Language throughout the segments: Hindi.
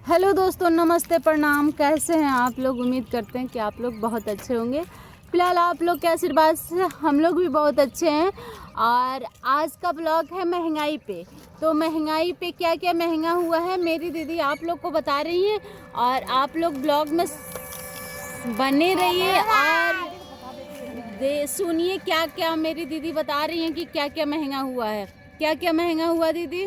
हेलो दोस्तों, नमस्ते, प्रणाम। कैसे हैं आप लोग? उम्मीद करते हैं कि आप लोग बहुत अच्छे होंगे। फिलहाल आप लोग के आशीर्वाद से हम लोग भी बहुत अच्छे हैं। और आज का ब्लॉग है महंगाई पे। तो महंगाई पे क्या क्या महंगा हुआ है मेरी दीदी आप लोग को बता रही हैं, और आप लोग ब्लॉग में बने रहिए और सुनिए क्या क्या मेरी दीदी बता रही हैं कि क्या क्या महंगा हुआ है। क्या क्या महंगा हुआ दीदी?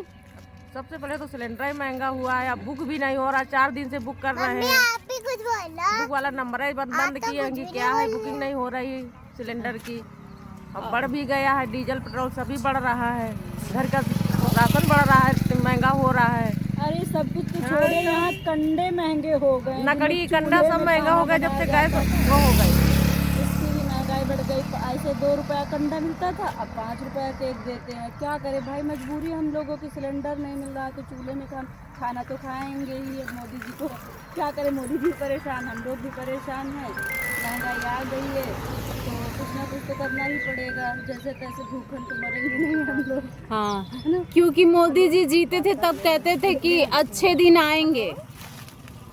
सबसे पहले तो सिलेंडर ही महंगा हुआ है। अब बुक भी नहीं हो रहा, 4 दिन से बुक कर रहे हैं। आप भी कुछ बोलो। बुक वाला नंबर है बंद किए हैं कि क्या है, बुकिंग नहीं हो रही सिलेंडर की। अब बढ़ भी गया है, डीजल पेट्रोल सभी बढ़ रहा है, घर का राशन बढ़ रहा है, महंगा हो रहा है। अरे सब कुछ तो छोड़े, यहाँ कंडे महंगे हो गए, नकड़ी कंडा सब महंगा हो गया जब से गैस वो हो गई। इसकी भी महंगाई बढ़ गई। ऐसे 2 रुपया कंडा मिलता था, अब 5 रुपया केक देते हैं। क्या करें भाई, मजबूरी हम लोगों की। सिलेंडर नहीं मिल रहा तो चूल्हे में खाना तो खाएंगे ही। अब मोदी जी को क्या करें, मोदी जी परेशान, हम लोग भी परेशान हैं। महंगाई आ गई है तो कुछ ना कुछ तो करना ही पड़ेगा। जैसे तैसे भूखन तो मरेंगे नहीं हम लोग। हाँ, क्योंकि मोदी जी जीते थे तब कहते थे कि अच्छे दिन आएंगे,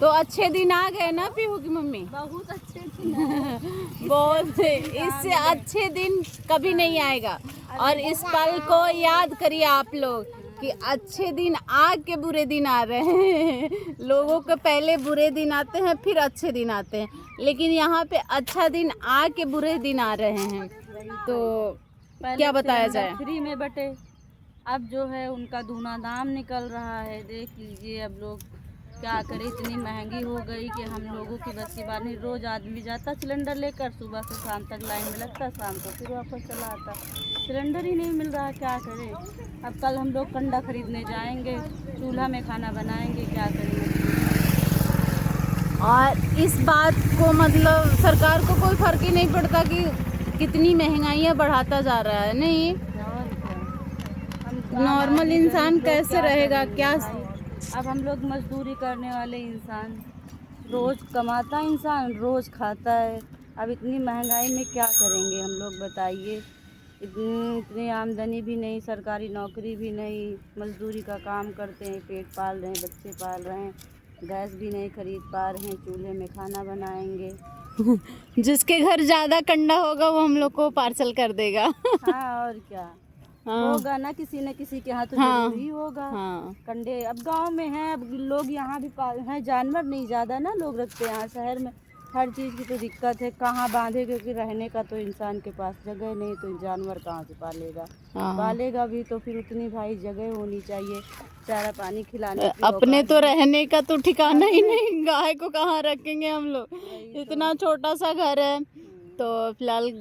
तो अच्छे दिन आ गए ना पीहू की मम्मी। बहुत अच्छे दिन बहुत, इससे अच्छे दिन कभी नहीं आएगा। और इस पल को याद करिए आप लोग कि अच्छे दिन आके बुरे दिन आ रहे हैं। लोगों के पहले बुरे दिन आते हैं, फिर अच्छे दिन आते हैं, लेकिन यहाँ पे अच्छा दिन आके बुरे दिन आ रहे हैं। तो क्या बताया जाए। फ्री में बटे, अब जो है उनका दूना दाम निकल रहा है। देख लीजिए, अब लोग क्या करें, इतनी महंगी हो गई कि हम लोगों की बस की बात नहीं। रोज आदमी जाता सिलेंडर लेकर, सुबह से शाम तक लाइन में लगता, शाम को फिर वापस चला आता। सिलेंडर ही नहीं मिल रहा, क्या करें। अब कल हम लोग कंडा खरीदने जाएंगे, चूल्हा में खाना बनाएंगे, क्या करेंगे। और इस बात को मतलब सरकार को कोई फर्क ही नहीं पड़ता कि कितनी महंगाइयाँ बढ़ाता जा रहा है। नहीं, और क्या, नॉर्मल इंसान कैसे रहेगा? क्या अब हम लोग मजदूरी करने वाले इंसान, रोज कमाता इंसान रोज खाता है। अब इतनी महंगाई में क्या करेंगे हम लोग, बताइए। इतनी आमदनी भी नहीं, सरकारी नौकरी भी नहीं, मजदूरी का काम करते हैं, पेट पाल रहे हैं, बच्चे पाल रहे हैं, गैस भी नहीं खरीद पा रहे हैं, चूल्हे में खाना बनाएंगे। जिसके घर ज्यादा कंडा होगा वो हम लोग को पार्सल कर देगा। हाँ, और क्या। हाँ, होगा ना, किसी न किसी के यहाँ तो हाँ, जरूर ही होगा। हाँ, कंडे अब गांव में हैं, अब लोग यहाँ भी पाल हैं। जानवर नहीं ज़्यादा ना लोग रखते हैं। यहाँ शहर में हर चीज़ की तो दिक्कत है, कहाँ बांधे, क्योंकि रहने का तो इंसान के पास जगह नहीं, तो जानवर कहाँ से पालेगा। हाँ। पालेगा भी तो फिर उतनी भाई जगह होनी चाहिए, चारा पानी खिलाने की। अपने तो रहने का तो ठिकाना ही नहीं, गाय को कहाँ रखेंगे हम लोग। इतना छोटा सा घर है, तो फिलहाल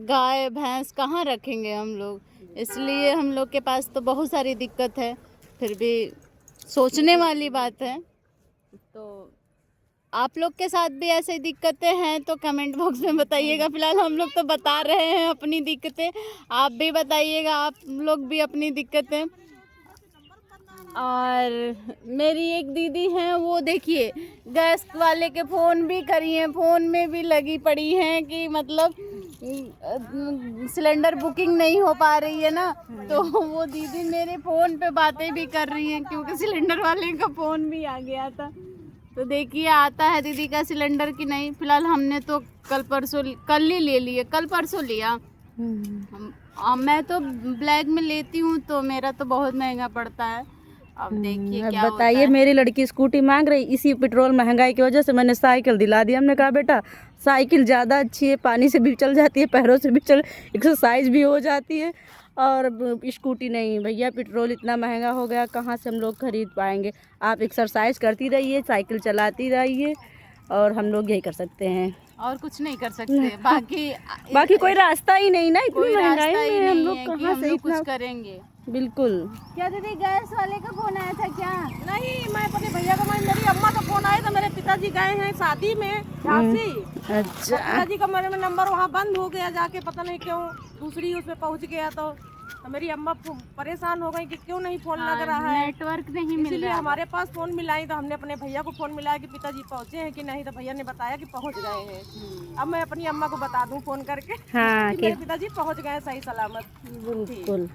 गाय भैंस कहाँ रखेंगे हम लोग। इसलिए हम लोग के पास तो बहुत सारी दिक्कत है, फिर भी सोचने वाली बात है। तो आप लोग के साथ भी ऐसी दिक्कतें हैं तो कमेंट बॉक्स में बताइएगा। फिलहाल हम लोग तो बता रहे हैं अपनी दिक्कतें, आप भी बताइएगा आप लोग भी अपनी दिक्कतें। और मेरी एक दीदी हैं, वो देखिए गैस वाले के फ़ोन भी करी हैं, फ़ोन में भी लगी पड़ी हैं कि मतलब सिलेंडर बुकिंग नहीं हो पा रही है ना, तो वो दीदी मेरे फ़ोन पे बातें भी कर रही हैं क्योंकि सिलेंडर वाले का फ़ोन भी आ गया था। तो देखिए आता है दीदी का सिलेंडर कि नहीं। फिलहाल हमने तो कल ही ले लिए, कल परसों लिया। मैं तो ब्लैक में लेती हूँ तो मेरा तो बहुत महंगा पड़ता है। अब देखिए क्या होता बताइए, है। मेरी लड़की स्कूटी मांग रही, इसी पेट्रोल महंगाई की वजह से मैंने साइकिल दिला दी। हमने कहा बेटा साइकिल ज़्यादा अच्छी है, पानी से भी चल जाती है, पैरों से भी चल, एक्सरसाइज भी हो जाती है, और स्कूटी नहीं। भैया पेट्रोल इतना महंगा हो गया, कहाँ से हम लोग खरीद पाएंगे। आप एक्सरसाइज करती रहिए, साइकिल चलाती रहिए, और हम लोग यही कर सकते हैं, और कुछ नहीं कर सकते। बाकी कोई रास्ता ही नहीं ना, इतनी कोई महंगाई रास्ता ही में हम नहीं लोग है कि कहाँ हम से लोग इतना। कुछ करेंगे। बिल्कुल। क्या दीदी गैस वाले का फोन आया था क्या? नहीं, मैं अपने भैया का, मेरी अम्मा का फोन आया था। मेरे पिताजी गए हैं शादी में झांसी। अच्छा, पिताजी का मेरे में नंबर वहाँ बंद हो गया, जाके पता नहीं क्यों दूसरी उसमें पहुँच गया। तो मेरी अम्मा परेशान हो गई कि क्यों नहीं फोन लग रहा है, नेटवर्क नहीं मिल इसलिए रहा। हमारे पास फोन मिलाई। तो हमने अपने भैया को फोन मिलाया कि पिताजी पहुँचे हैं कि नहीं, तो भैया ने बताया कि पहुँच गए हैं। अब मैं अपनी अम्मा को बता दूं फोन करके हाँ कि मेरे पिताजी पहुँच गए सही सलामत। बिल्कुल।